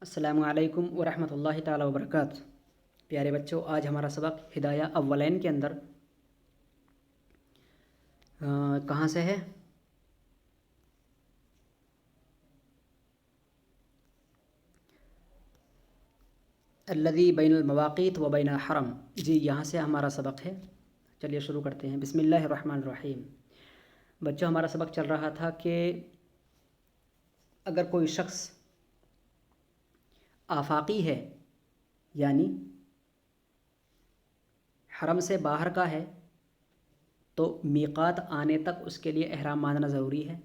السلام علیکم ورحمۃ اللہ تعالی وبرکاتہ۔ پیارے بچوں، آج ہمارا سبق ہدایہ اولین کے اندر کہاں سے ہے؟ الذی بین المواقیت و بین الحرم، جی یہاں سے ہمارا سبق ہے۔ چلیے شروع کرتے ہیں۔ بسم اللہ الرحمن الرحیم۔ بچوں، ہمارا سبق چل رہا تھا کہ اگر کوئی شخص آفاقی ہے یعنی حرم سے باہر کا ہے تو میقات آنے تک اس کے لیے احرام باندھنا ضروری ہے،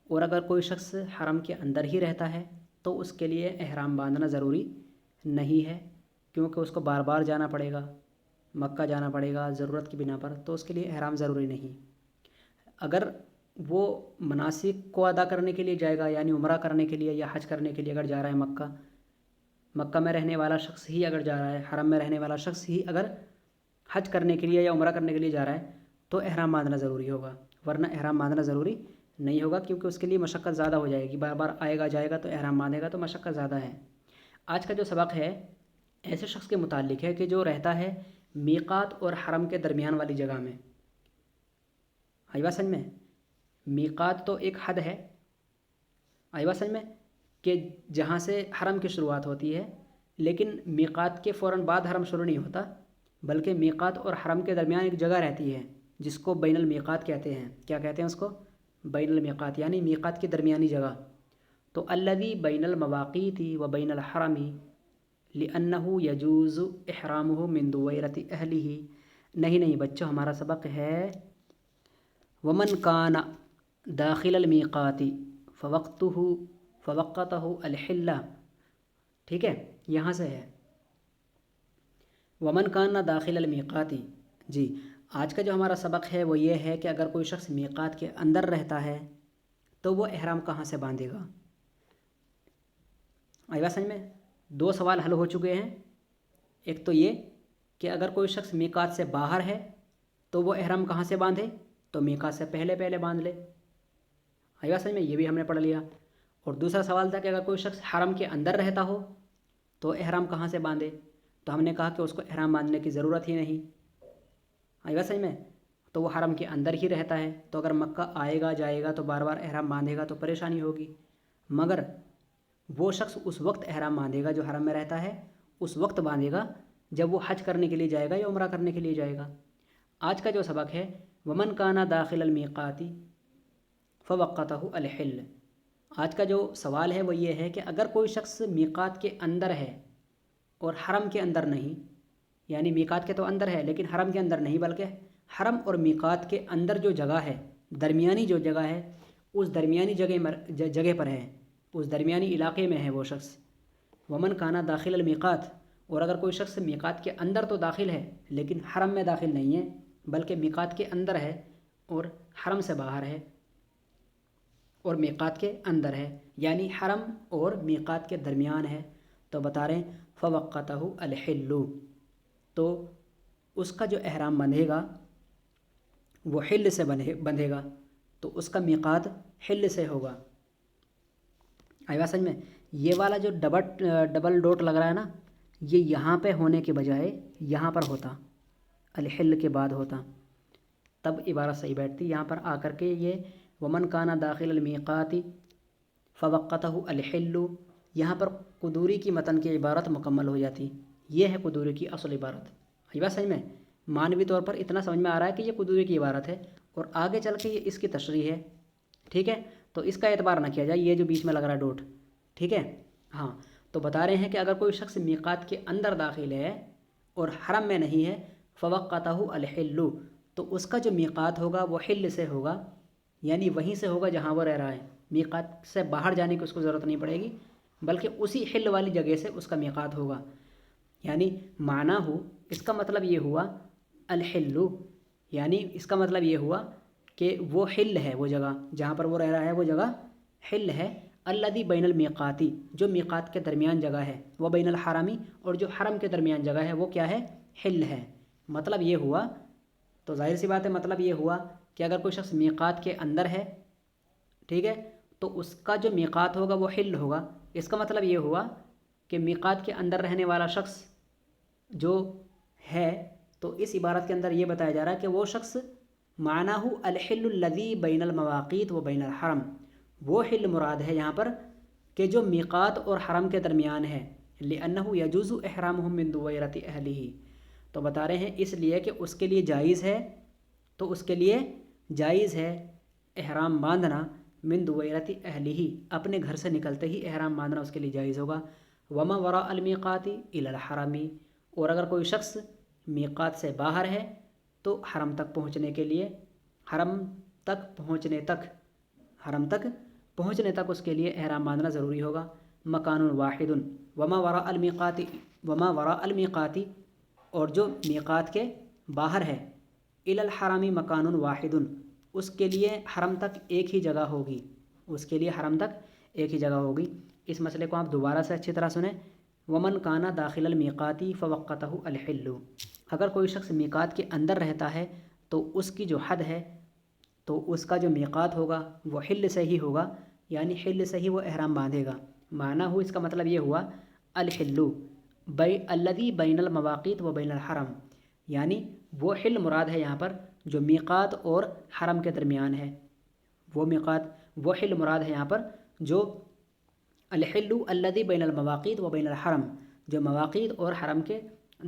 اور اگر کوئی شخص حرم کے اندر ہی رہتا ہے تو اس کے لیے احرام باندھنا ضروری نہیں ہے، کیونکہ اس کو بار بار جانا پڑے گا، مکہ جانا پڑے گا ضرورت کی بنا پر، تو اس کے لیے احرام ضروری نہیں۔ اگر وہ مناسک کو ادا کرنے کے لیے جائے گا، یعنی عمرہ کرنے کے لیے یا حج کرنے کے لیے اگر جا رہا ہے، مکہ میں رہنے والا شخص ہی اگر جا رہا ہے، حرم میں رہنے والا شخص ہی اگر حج کرنے کے لیے یا عمرہ کرنے کے لیے جا رہا ہے تو احرام باندھنا ضروری ہوگا، ورنہ احرام باندھنا ضروری نہیں ہوگا، کیونکہ اس کے لیے مشقت زیادہ ہو جائے گی، بار بار آئے گا جائے گا تو احرام باندھے گا تو مشقت زیادہ ہے۔ آج کا جو سبق ہے ایسے شخص کے متعلق ہے کہ جو رہتا ہے میقات اور حرم کے درمیان والی جگہ میں۔ آئی بات سمجھ میں؟ میقات تو ایک حد ہے، آئی بات سمجھ میں، کہ جہاں سے حرم کی شروعات ہوتی ہے، لیکن میقات کے فوراً بعد حرم شروع نہیں ہوتا، بلکہ میقات اور حرم کے درمیان ایک جگہ رہتی ہے جس کو بین المیقات کہتے ہیں۔ کیا کہتے ہیں اس کو؟ بین المیقات، یعنی میقات کی درمیانی جگہ۔ تو الذی بین المواقیت و بین الحرم لأنہ یجوز احرامہ من دویرۃ اہلہ۔ نہیں بچوں، ہمارا سبق ہے ومن کان داخل المیقات فوقتہ الحلہ، ٹھیک ہے، یہاں سے ہے ومن کان داخل المیقات۔ جی آج کا جو ہمارا سبق ہے وہ یہ ہے کہ اگر کوئی شخص میقات کے اندر رہتا ہے تو وہ احرام کہاں سے باندھے گا؟ آئی بات سمجھ میں؟ دو سوال حل ہو چکے ہیں۔ ایک تو یہ کہ اگر کوئی شخص میقات سے باہر ہے تو وہ احرام کہاں سے باندھے؟ تو میقات سے پہلے باندھ لے۔ آئی بات سمجھ میں؟ یہ بھی ہم نے پڑھ لیا۔ اور دوسرا سوال تھا کہ اگر کوئی شخص حرم کے اندر رہتا ہو تو احرام کہاں سے باندھے؟ تو ہم نے کہا کہ اس کو احرام باندھنے کی ضرورت ہی نہیں۔ آئی بات سمجھ میں؟ تو وہ حرم کے اندر ہی رہتا ہے، تو اگر مکہ آئے گا جائے گا تو بار بار احرام باندھے گا تو پریشانی ہوگی، مگر وہ شخص اس وقت احرام باندھے گا جو حرم میں رہتا ہے، اس وقت باندھے گا جب وہ حج کرنے کے لیے جائے گا یا عمرہ کرنے کے لیے جائے گا۔ آج کا جو سبق ہے ومن کان داخل المیقات فوقتہ الحل۔ آج کا جو سوال ہے وہ یہ ہے کہ اگر کوئی شخص میقات کے اندر ہے اور حرم کے اندر نہیں، یعنی میقات کے تو اندر ہے لیکن حرم کے اندر نہیں، بلکہ حرم اور میقات کے اندر جو جگہ ہے، درمیانی جو جگہ ہے، اس درمیانی جگہ پر ہے، اس درمیانی علاقے میں ہے وہ شخص۔ ومن کانا داخل المیقات، اور اگر کوئی شخص میقات کے اندر تو داخل ہے لیکن حرم میں داخل نہیں ہے، بلکہ میقات کے اندر ہے اور حرم سے باہر ہے اور میقات کے اندر ہے، یعنی حرم اور میقات کے درمیان ہے، تو بتا رہے ہیں فوقتہ الحل، تو اس کا جو احرام بندھے گا وہ حل سے بندھے گا، تو اس کا میقات حل سے ہوگا۔ آئی بات سمجھ میں؟ یہ والا جو ڈبل ڈوٹ لگ رہا ہے نا، یہ یہاں پہ ہونے کے بجائے یہاں پر ہوتا، الحل کے بعد ہوتا، تب عبارت صحیح بیٹھتی۔ یہاں پر آ کر کے یہ ومن کانا داخل المیقات فوقتہ الحل، یہاں پر قدوری کی متن کی عبارت مکمل ہو جاتی۔ یہ ہے قدوری کی اصل عبارت۔ آئی بات سمجھ میں؟ معنوی طور پر اتنا سمجھ میں آ رہا ہے کہ یہ قدوری کی عبارت ہے، اور آگے چل کے یہ اس کی تشریح ہے، ٹھیک ہے؟ تو اس کا اعتبار نہ کیا جائے، یہ جو بیچ میں لگ رہا ہے ڈوٹ، ٹھیک ہے؟ ہاں، تو بتا رہے ہیں کہ اگر کوئی شخص میقات کے اندر داخل ہے اور حرم میں نہیں ہے، فوقتہ الحل، تو اس کا جو میقات ہوگا وہ حل سے ہوگا، یعنی وہیں سے ہوگا جہاں وہ رہ رہا ہے، میقات سے باہر جانے کی اس کو ضرورت نہیں پڑے گی، بلکہ اسی حل والی جگہ سے اس کا میقات ہوگا۔ یعنی معنی ہو، اس کا مطلب یہ ہوا الحل، یعنی اس کا مطلب یہ ہوا کہ وہ حل ہے، وہ جگہ جہاں پر وہ رہ رہا ہے وہ جگہ حل ہے۔ الذی بین المیقاتی، جو میقات کے درمیان جگہ ہے، وہ بین الحرمی، اور جو حرم کے درمیان جگہ ہے وہ کیا ہے؟ حل ہے۔ مطلب یہ ہوا، تو ظاہر سی بات ہے مطلب یہ ہوا کہ اگر کوئی شخص میقات کے اندر ہے، ٹھیک ہے، تو اس کا جو میقات ہوگا وہ حل ہوگا۔ اس کا مطلب یہ ہوا کہ میقات کے اندر رہنے والا شخص جو ہے، تو اس عبارت کے اندر یہ بتایا جا رہا ہے کہ وہ شخص معنی الحل الذی بین المواقیت و بین الحرم، وہ حل مراد ہے یہاں پر کہ جو میقات اور حرم کے درمیان ہے، لأنہ یجوز احرامہ من دویرۃ اہلہ، تو بتا رہے ہیں اس لیے کہ اس کے لیے جائز ہے، تو اس کے لیے جائز ہے احرام باندھنا من دویرۃ اہلہ، اپنے گھر سے نکلتے ہی احرام باندھنا اس کے لیے جائز ہوگا، وما وراء المیقات الی الحرم، اور اگر کوئی شخص میقات سے باہر ہے تو حرم تک پہنچنے کے لیے، حرم تک پہنچنے تک اس کے لیے احرام باندھنا ضروری ہوگا۔ مکان واحد وما وراء المیقات، اور جو میقات کے باہر ہے، الی الحرم مکان واحد، اس کے لیے حرم تک ایک ہی جگہ ہوگی، اس مسئلے کو آپ دوبارہ سے اچھی طرح سنیں۔ ومن کانا داخل المیقات فوقتہ الحل، اگر کوئی شخص میقات کے اندر رہتا ہے تو اس کی جو حد ہے، تو اس کا جو میقات ہوگا وہ حل سے ہی ہوگا، یعنی حل سے ہی وہ احرام باندھے گا۔ معنی ہو اس کا مطلب یہ ہوا الحل الذی بین المواقیت و بین الحرم، یعنی وہ حل مراد ہے یہاں پر جو میقات اور حرم کے درمیان ہے، وہ حل مراد ہے یہاں پر جو الحل الذی بین المواقیت و بین الحرم، جو مواقیت اور حرم کے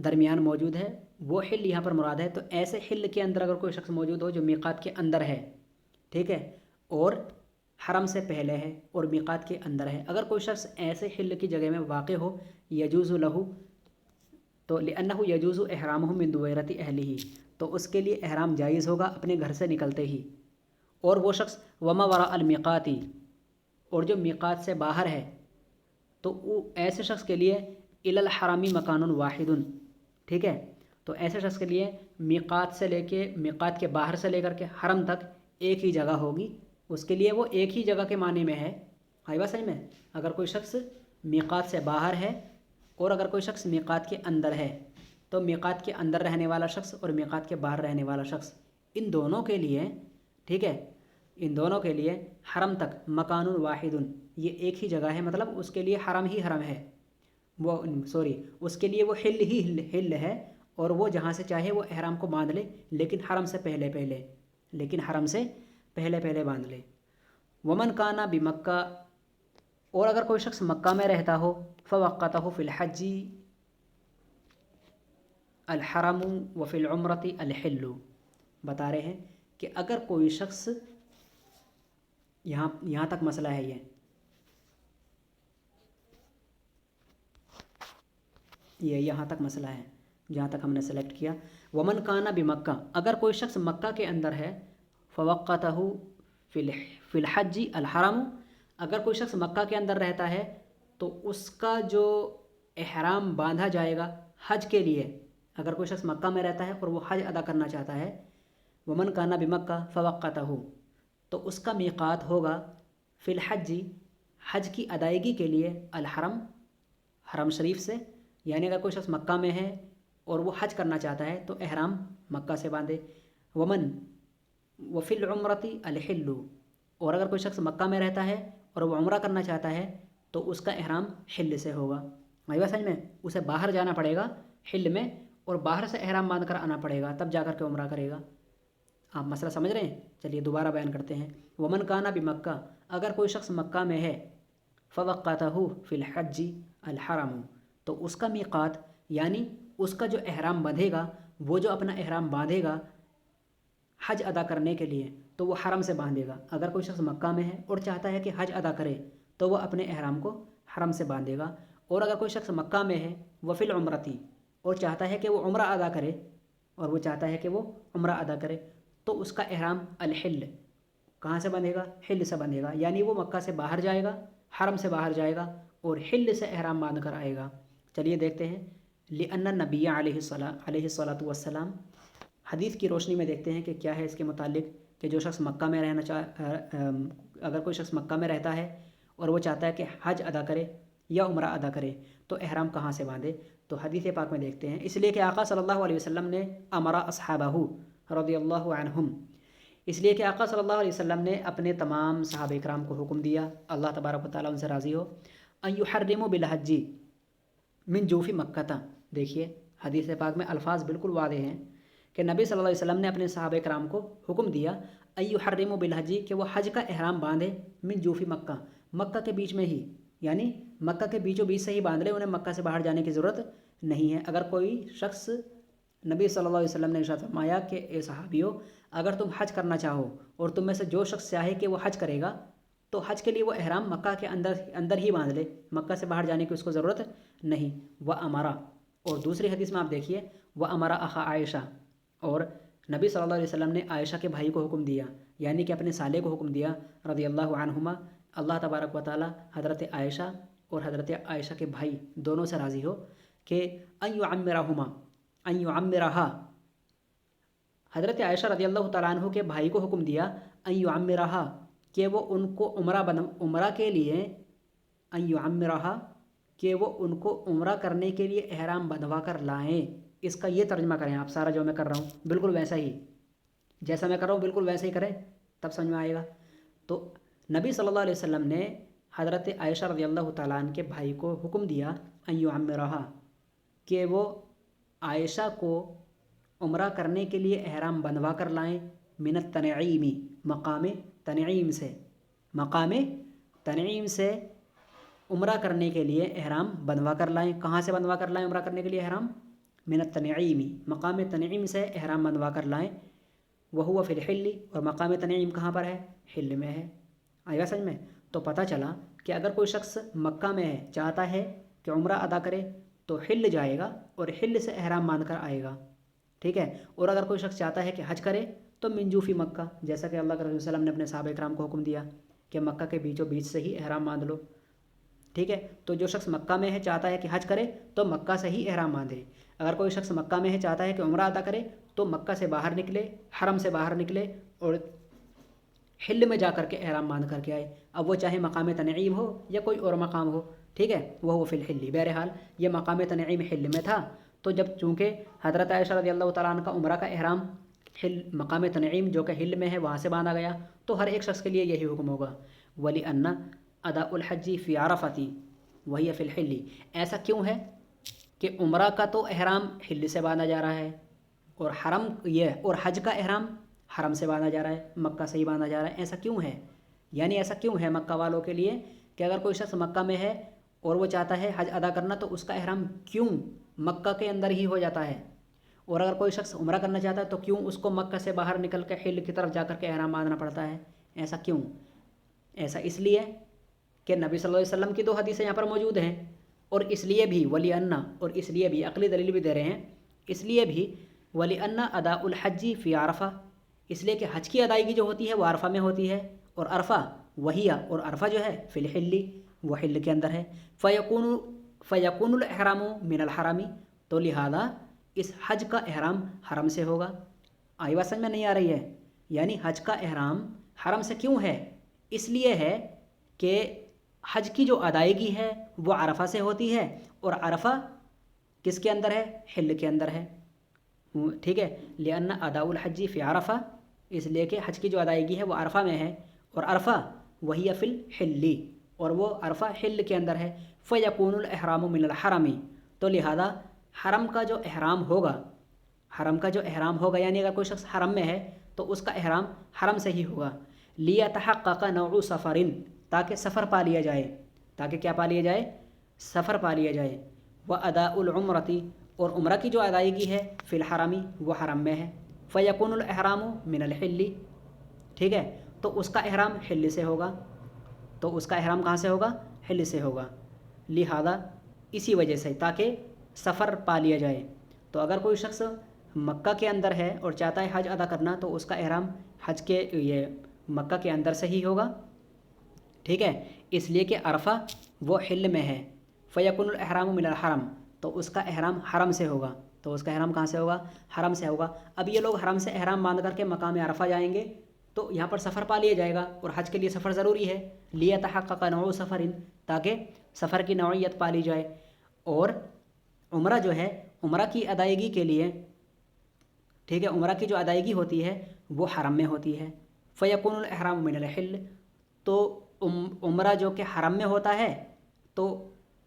درمیان موجود ہے، وہ حل یہاں پر مراد ہے۔ تو ایسے حل کے اندر اگر کوئی شخص موجود ہو جو میقات کے اندر ہے، ٹھیک ہے، اور حرم سے پہلے ہے اور میقات کے اندر ہے، اگر کوئی شخص ایسے حل کی جگہ میں واقع ہو، یجوز لہ، تو لأنہ یجوز احرامہ من دویرۃ اہلہ، تو اس کے لیے احرام جائز ہوگا اپنے گھر سے نکلتے ہی، اور وہ شخص وما وراء المیقات، اور جو میقات سے باہر ہے، تو وہ ایسے شخص کے لیے الی الحرم مکان واحد، ٹھیک ہے، تو ایسے شخص کے لیے میقات کے باہر سے لے کر کے حرم تک ایک ہی جگہ ہوگی، اس کے لیے وہ ایک ہی جگہ کے معنی میں ہے۔ آئی بات سمجھ میں؟ اگر کوئی شخص میقات سے باہر ہے اور اگر کوئی شخص میقات کے اندر ہے، تو میقات کے اندر رہنے والا شخص اور میقات کے باہر رہنے والا شخص، ان دونوں کے لیے، ٹھیک ہے، ان دونوں کے لیے حرم تک مکان واحد، یہ ایک ہی جگہ ہے، مطلب اس کے لیے حرم ہی حرم ہے، اس کے لیے وہ حل ہے، اور وہ جہاں سے چاہے وہ احرام کو باندھ لے، لیکن حرم سے پہلے پہلے باندھ لے۔ ومن کانا بمکہ، اور اگر کوئی شخص مکہ میں رہتا ہو، فوقتہ فی الحج الحرم وفی العمرۃ الحل، بتا رہے ہیں کہ اگر کوئی شخص، یہاں تک مسئلہ ہے، یہ یہاں تک مسئلہ ہے جہاں تک ہم نے سلیکٹ کیا۔ ومن کانا بمکہ، اگر کوئی شخص مکہ کے اندر ہے، فوقتہ فی الحج الحرم، اگر کوئی شخص مکہ کے اندر رہتا ہے تو اس کا جو احرام باندھا جائے گا حج کے لیے، اگر کوئی شخص مکہ میں رہتا ہے اور وہ حج ادا کرنا چاہتا ہے، ومن کانا بمکہ فوقتہ، تو اس کا میقات ہوگا فی الحج، حج کی ادائیگی کے لیے، الحرم، حرم شریف سے، یعنی اگر کوئی شخص مکہ میں ہے اور وہ حج کرنا چاہتا ہے تو احرام مکہ سے باندھے۔ وفی العمرۃ الحل، اور اگر کوئی شخص مکہ میں رہتا ہے اور وہ عمرہ کرنا چاہتا ہے تو اس کا احرام حل سے ہوگا۔ آئی بات سمجھ میں؟ اسے باہر جانا پڑے گا حل میں، اور باہر سے احرام باندھ کر آنا پڑے گا، تب جا کر کے عمرہ کرے گا۔ آپ مسئلہ سمجھ رہے ہیں؟ چلیے دوبارہ بیان کرتے ہیں۔ ومن کانا بمکہ، اگر کوئی شخص مکہ میں ہے، فوقتہ فی الحج الحرم، تو اس کا میقات، یعنی اس کا جو احرام بندھے گا، وہ جو اپنا احرام باندھے گا حج ادا کرنے کے لیے، تو وہ حرم سے باندھے گا۔ اگر کوئی شخص مکہ میں ہے اور چاہتا ہے کہ حج ادا کرے تو وہ اپنے احرام کو حرم سے باندھے گا، اور اگر کوئی شخص مکہ میں ہے وفی العمرۃ، اور چاہتا ہے کہ وہ عمرہ ادا کرے، تو اس کا احرام الحل، کہاں سے بندھے گا؟ حل سے بندھے گا، یعنی وہ مکہ سے باہر جائے گا، حرم سے باہر جائے گا اور حل سے احرام باندھ کر آئے گا۔ چلیے دیکھتے ہیں۔ لأن النبی علیہ الصلاۃ والسلام، حدیث کی روشنی میں دیکھتے ہیں کہ کیا ہے اس کے متعلق، کہ جو شخص مکہ میں اگر کوئی شخص مکہ میں رہتا ہے اور وہ چاہتا ہے کہ حج ادا کرے یا عمرہ ادا کرے تو احرام کہاں سے باندھے، تو حدیث پاک میں دیکھتے ہیں، اس لیے کہ آقا صلی اللہ علیہ وسلم نے امر اصحابہ رضی اللہ عنہم، اس لیے کہ آقا صلی اللہ علیہ وسلم نے اپنے تمام صحابہ کرام کو حکم دیا، اللہ تبارک و تعالیٰ ان سے راضی ہو، ان یحرموا بالحج، من جوفی مکہ تھا. دیکھیے حدیث پاک میں الفاظ بالکل واضح ہیں کہ نبی صلی اللہ علیہ وسلم نے اپنے صحابہ کرام کو حکم دیا ایحرموا بالحج کہ وہ حج کا احرام باندھے من جوفی مکہ، مکہ کے بیچ میں ہی، یعنی مکہ کے بیچوں بیچ سے ہی باندھ لے، انہیں مکہ سے باہر جانے کی ضرورت نہیں ہے. اگر کوئی شخص، نبی صلی اللہ علیہ وسلم نے ارشاد فرمایا کہ اے صحابیو اگر تم حج کرنا چاہو اور تم میں سے جو شخص چاہے کہ وہ حج کرے گا تو حج کے لیے وہ احرام مکہ کے اندر ہی باندھ لے، مکہ سے باہر جانے کی اس کو ضرورت نہیں. وہ امارا، اور دوسری حدیث میں آپ دیکھیے وہ امارا اخا عائشہ، اور نبی صلی اللہ علیہ وسلم نے عائشہ کے بھائی کو حکم دیا، یعنی کہ اپنے سالے کو حکم دیا رضی اللہ عنہما، اللہ تبارک و تعالی حضرت عائشہ اور حضرت عائشہ کے بھائی دونوں سے راضی ہو، کہ ان یعمرہما، ان یعمرہا، حضرت عائشہ رضی اللہ تعالیٰ عنہ کے بھائی کو حکم دیا ان یعمرہا کہ وہ ان کو عمرہ کے لیے، ان یعمرہا کہ وہ ان کو عمرہ کرنے کے لیے احرام بندھوا کر لائیں. اس کا یہ ترجمہ کریں آپ، سارا جو میں کر رہا ہوں بالکل ویسا ہی، جیسا میں کر رہا ہوں بالکل ویسا ہی کریں تب سمجھ میں آئے گا. تو نبی صلی اللہ علیہ وسلم نے حضرت عائشہ رضی اللہ تعالیٰ عنہ کے بھائی کو حکم دیا ان یعمرہا کہ وہ عائشہ کو عمرہ کرنے کے لیے احرام بندھوا کر لائیں، من التنعیم، مقام تنعیم سے، مقام تنعیم سے عمرہ کرنے کے لیے احرام بندھوا کر لائیں. کہاں سے بندھوا کر لائیں عمرہ کرنے کے لیے احرام؟ من التنعیم، مقام تنعیم سے احرام بندھوا کر لائیں. وہو فی الحل، اور مقام تنعیم کہاں پر ہے؟ حل میں ہے. آئے گا سمجھ میں؟ تو پتہ چلا کہ اگر کوئی شخص مکہ میں ہے، چاہتا ہے کہ عمرہ ادا کرے تو حل جائے گا اور حل سے احرام باندھ کر آئے گا، ٹھیک ہے. اور اگر کوئی شخص چاہتا ہے کہ حج کرے تو من جوفی مکہ، جیسا کہ اللہ کے رسول صلی اللہ علیہ وسلم نے اپنے صحابہ کرام کو حکم دیا کہ مکہ کے بیچوں بیچ سے ہی احرام باندھ لو، ٹھیک ہے. تو جو شخص مکہ میں ہے چاہتا ہے کہ حج کرے تو مکہ سے ہی احرام باندھے. اگر کوئی شخص مکہ میں ہے چاہتا ہے کہ عمرہ ادا کرے تو مکہ سے باہر نکلے، حرم سے باہر نکلے اور حل میں جا کر کے احرام باندھ کر کے آئے. اب وہ چاہے مقام تنعیم ہو یا کوئی اور مقام ہو، ٹھیک ہے. وہ فی الحل، بہرحال یہ مقام تنعیم حل میں تھا، تو جب چونکہ حضرت عائشہ رضی اللہ تعالیٰ عنہ کا عمرہ کا احرام مقام تنعیم جو کہ حل میں ہے وہاں سے باندھا گیا، تو ہر ایک شخص کے لیے یہی حکم ہوگا. وَلِأَنَّ اَدَاءُ الْحَجِّ فِي عَرَفَةٍ وَهِيَ فِي الْحِلِّ. ایسا کیوں ہے کہ عمرہ کا تو احرام حل سے باندھا جا رہا ہے اور حج کا احرام حرم سے باندھا جا رہا ہے، مکہ سے ہی باندھا جا رہا ہے. ایسا کیوں ہے؟ یعنی ایسا کیوں ہے مکہ والوں کے لیے کہ اگر کوئی شخص مکہ میں ہے اور وہ چاہتا ہے حج ادا کرنا تو اس کا احرام کیوں مکہ کے اندر ہی ہو جاتا ہے، اور اگر کوئی شخص عمرہ کرنا چاہتا ہے تو کیوں اس کو مکہ سے باہر نکل کے حل کی طرف جا کر کے احرام باندھنا پڑتا ہے؟ ایسا کیوں؟ ایسا اس لیے کہ نبی صلی اللہ علیہ وسلم کی دو حدیثیں یہاں پر موجود ہیں، اور اس لیے بھی وَلِأَنَّ، اور اس لیے بھی عقلی دلیل بھی دے رہے ہیں، اس لیے بھی وَلِأَنَّ اَدَاءُ الْحَجِّ فِي عَرَفَةٍ، اس لیے کہ حج کی ادائیگی جو ہوتی ہے وہ عرفہ میں ہوتی ہے، اور عرفہ وہی، اور عرفہ جو ہے فی الحل، وہ حل کے اندر ہے. فَيَكُونُ الْإِحْرَامُ مِنَ الْحَرَمِ، تو لہذا اس حج کا احرام حرم سے ہوگا. آئی بات سمجھ میں نہیں آ رہی ہے؟ یعنی حج کا احرام حرم سے کیوں ہے؟ اس لیے ہے کہ حج کی جو ادائیگی ہے وہ عرفہ سے ہوتی ہے، اور عرفہ کس کے اندر ہے؟ حل کے اندر ہے، ٹھیک ہے. لِأَنَّ أَدَاءُ الْحَجِّ فِي عَرَفَةٍ، اس لیے کہ حج کی جو ادائیگی ہے وہ عرفہ میں ہے، اور عرفہ وہی فی الحل، اور وہ عرفہ حل کے اندر ہے. فَيَكُونُ الْإِحْرَامُ مِنَ الْحَرَمِ، تو لہذا حرم کا جو احرام ہوگا، حرم کا جو احرام ہوگا، یعنی اگر کوئی شخص حرم میں ہے تو اس کا احرام حرم سے ہی ہوگا. لِيَتَحَقَّقَ نَوْعُ سَفَرٍ، تاکہ سفر پا لیا جائے، تاکہ کیا پا لیا جائے؟ سفر پا لیا جائے. وَأَدَاءُ الْعُمْرَةِ، اور عمرہ کی جو ادائیگی ہے فی الحرم، وہ حرم میں ہے. فَيَكُونُ الْإِحْرَامُ مِنَ الْحِلِّ، ٹھیک ہے. تو اس کا احرام حل سے ہوگا، تو اس کا احرام کہاں سے ہوگا؟ حل سے ہوگا. لہذا اسی وجہ سے تاکہ سفر پا لیا جائے. تو اگر کوئی شخص مکہ کے اندر ہے اور چاہتا ہے حج ادا کرنا تو اس کا احرام حج کے یہ مکہ کے اندر سے ہی ہوگا، ٹھیک ہے. اس لیے کہ عرفہ وہ حل میں ہے. فَيَكُونُ الْإِحْرَامُ مِنَ الْحَرَمِ، تو اس کا احرام حرم سے ہوگا. تو اس کا احرام کہاں سے ہوگا؟ حرم سے ہوگا. اب یہ لوگ حرم سے احرام باندھ کر کے مقام عرفہ جائیں گے تو یہاں پر سفر پا لیا جائے گا، اور حج کے لیے سفر ضروری ہے. لِيَتَحَقَّقَ نَوْعُ سَفَرٍ، تاکہ سفر کی نوعیت پا لی جائے. اور عمرہ جو ہے، عمرہ کی ادائیگی کے لیے، ٹھیک ہے، عمرہ کی جو ادائیگی ہوتی ہے وہ حرم میں ہوتی ہے. فَيَكُونُ الْإِحْرَامُ مِنَ الْحِلِّ، تو عمرہ جو کہ حرم میں ہوتا ہے، تو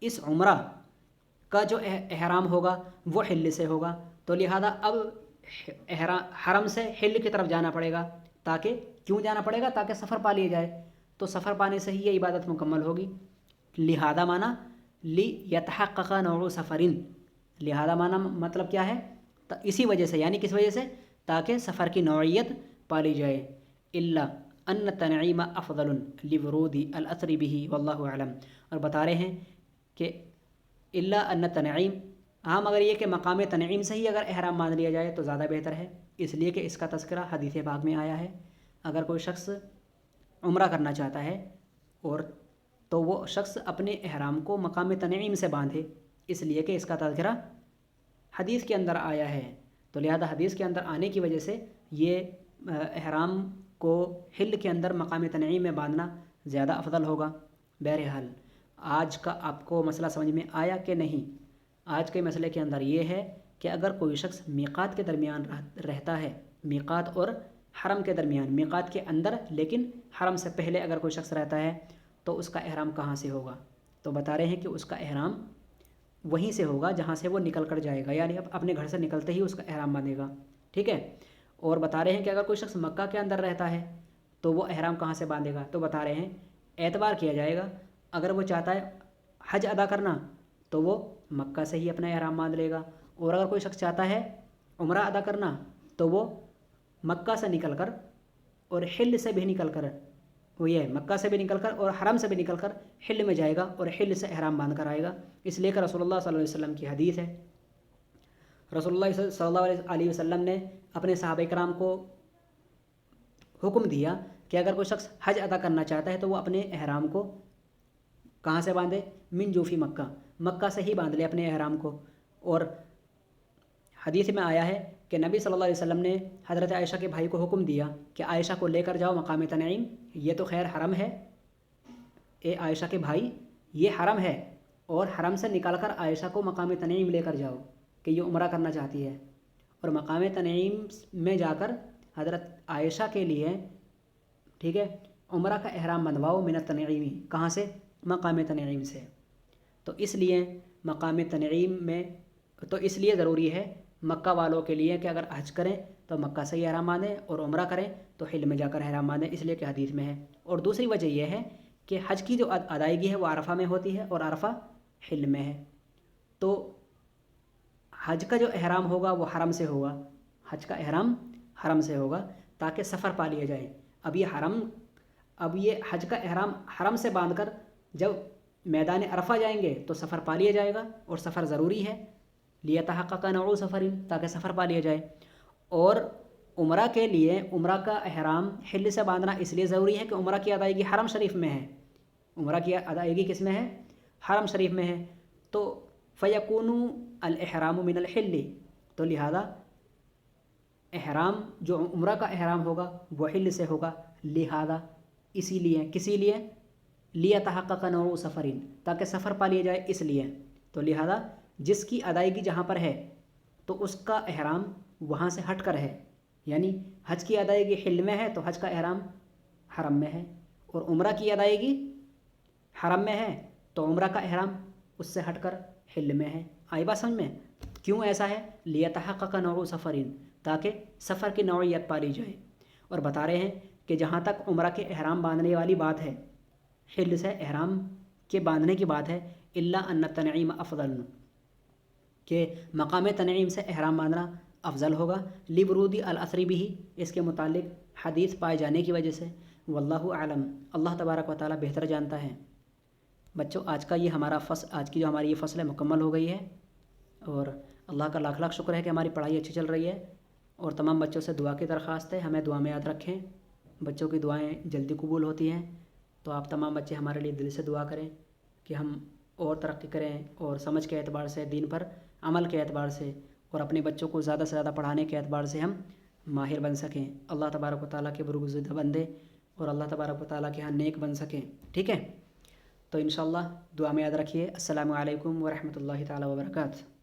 اس عمرہ کا جو احرام ہوگا وہ حل سے ہوگا، تو لہذا اب حرم سے حل کی طرف جانا پڑے گا، تاکہ کیوں جانا پڑے گا؟ تاکہ سفر پا لیا جائے، تو سفر پانے سے ہی یہ عبادت مکمل ہوگی۔ لہذا مانا لی یتحقق نوع سفرن، لہذا مانا مطلب کیا ہے؟ اسی وجہ سے، یعنی کس وجہ سے؟ تاکہ سفر کی نوعیت پالی جائے۔ الا ان تنعیم افضل لورود الاثر به واللہ اعلم، اور بتا رہے ہیں کہ الا ان تنعیم، ہاں مگر یہ کہ مقام تنعیم سے ہی اگر احرام باندھ لیا جائے تو زیادہ بہتر ہے، اس لیے کہ اس کا تذکرہ حدیث پاک میں آیا ہے۔ اگر کوئی شخص عمرہ کرنا چاہتا ہے اور تو وہ شخص اپنے احرام کو مقام تنعیم سے باندھے، اس لیے کہ اس کا تذکرہ حدیث کے اندر آیا ہے، تو لہذا حدیث کے اندر آنے کی وجہ سے یہ احرام کو حل کے اندر مقام تنعیم میں باندھنا زیادہ افضل ہوگا۔ بہرحال آج کا آپ کو مسئلہ سمجھ میں آیا کہ نہیں؟ آج کے مسئلے کے اندر یہ ہے کہ اگر کوئی شخص میقات کے درمیان رہتا ہے، میقات اور حرم کے درمیان، میقات کے اندر لیکن حرم سے پہلے اگر کوئی شخص رہتا ہے تو اس کا احرام کہاں سے ہوگا؟ تو بتا رہے ہیں کہ اس کا احرام وہیں سے ہوگا جہاں سے وہ نکل کر جائے گا، یعنی اپنے گھر سے نکلتے ہی اس کا احرام باندھے گا، ٹھیک ہے؟ اور بتا رہے ہیں کہ اگر کوئی شخص مکہ کے اندر رہتا ہے تو وہ احرام کہاں سے باندھے گا؟ تو بتا رہے ہیں اعتبار کیا جائے گا، اگر وہ چاہتا ہے حج ادا کرنا تو وہ مکہ سے ہی اپنا احرام باندھ لے گا، اور اگر کوئی شخص چاہتا ہے عمرہ ادا کرنا تو وہ مکہ سے نکل کر اور حل سے بھی نکل کر، وہ یہ مکہ سے بھی نکل کر اور حرم سے بھی نکل کر حل میں جائے گا اور حل سے احرام باندھ کر آئے گا، اس لیے کہ رسول اللہ صلی اللہ علیہ وسلم کی حدیث ہے۔ رسول اللہ صلی اللہ علیہ وسلم نے اپنے صحابہ کرام کو حکم دیا کہ اگر کوئی شخص حج ادا کرنا چاہتا ہے تو وہ اپنے احرام کو کہاں سے باندھے؟ من جوفی مکہ، مکہ سے ہی باندھ لے اپنے احرام کو۔ اور حدیث میں آیا ہے کہ نبی صلی اللہ علیہ وسلم نے حضرت عائشہ کے بھائی کو حکم دیا کہ عائشہ کو لے کر جاؤ مقام تنعیم، یہ تو خیر حرم ہے، اے عائشہ کے بھائی یہ حرم ہے، اور حرم سے نکال کر عائشہ کو مقام تنعیم لے کر جاؤ کہ یہ عمرہ کرنا چاہتی ہے، اور مقام تنعیم میں جا کر حضرت عائشہ کے لیے، ٹھیک ہے، عمرہ کا احرام بندھواؤ من التنعیمی، کہاں سے؟ مقام تنعیم سے۔ تو اس لیے مقام تنعیم میں، تو اس لیے ضروری ہے مکہ والوں کے لیے کہ اگر حج کریں تو مکہ سے ہی احرام باندھیں، اور عمرہ کریں تو حل میں جا کر احرام باندھیں، اس لیے کہ حدیث میں ہے۔ اور دوسری وجہ یہ ہے کہ حج کی جو ادائیگی ہے وہ عرفہ میں ہوتی ہے اور عرفہ حل میں ہے، تو حج کا جو احرام ہوگا وہ حرم سے ہوگا، حج کا احرام حرم سے ہوگا تاکہ سفر پا لیا جائے۔ اب یہ حج کا احرام حرم سے باندھ کر جب میدان عرفہ جائیں گے تو سفر پا لیا جائے گا، اور سفر ضروری ہے، لیتحقق نوع سفر، تاکہ سفر پا لیا جائے۔ اور عمرہ کے لیے عمرہ کا احرام حل سے باندھنا اس لیے ضروری ہے کہ عمرہ کی ادائیگی حرم شریف میں ہے، عمرہ کی ادائیگی کس میں ہے؟ حرم شریف میں ہے، تو فیکون الاحرام من الحل، تو لہذا احرام جو عمرہ کا احرام ہوگا وہ حل سے ہوگا، لہذا اسی لیے، کسی لیے؟ لیتحقق نوع سفرین، تاکہ سفر پا لیا جائے، اس لیے۔ تو لہذا جس کی ادائیگی جہاں پر ہے تو اس کا احرام وہاں سے ہٹ کر ہے، یعنی حج کی ادائیگی حل میں ہے تو حج کا احرام حرم میں ہے، اور عمرہ کی ادائیگی حرم میں ہے تو عمرہ کا احرام اس سے ہٹ کر حل میں ہے۔ آئی بات سمجھ میں؟ کیوں ایسا ہے؟ لیتحقق نوع سفرین، تاکہ سفر کی نوعیت پالی جائے۔ اور بتا رہے ہیں کہ جہاں تک عمرہ کے احرام باندھنے والی بات ہے، حل سے احرام کے باندھنے کی بات ہے، الا ان التنعیم افضل، کہ مقام تنعیم سے احرام باندھنا افضل ہوگا، لورود الاثر بھی، اس کے متعلق حدیث پائے جانے کی وجہ سے، واللہ اعلم، اللہ تبارک و تعالیٰ بہتر جانتا ہے۔ بچوں آج کی جو ہماری یہ فصل مکمل ہو گئی ہے، اور اللہ کا لاکھ لاکھ شکر ہے کہ ہماری پڑھائی اچھی چل رہی ہے، اور تمام بچوں سے دعا کی درخواست ہے، ہمیں دعا میں یاد رکھیں، بچوں کی دعائیں جلدی قبول ہوتی ہیں، تو آپ تمام بچے ہمارے لیے دل سے دعا کریں کہ ہم اور ترقی کریں، اور سمجھ کے اعتبار سے، دین پر عمل کے اعتبار سے، اور اپنے بچوں کو زیادہ سے زیادہ پڑھانے کے اعتبار سے ہم ماہر بن سکیں، اللہ تبارک و تعالیٰ کے برگزیدہ بندے، اور اللہ تبارک و تعالیٰ کے ہاں نیک بن سکیں، ٹھیک ہے؟ تو انشاءاللہ دعا میں یاد رکھیے۔ السلام علیکم ورحمۃ اللہ تعالیٰ وبرکاتہ۔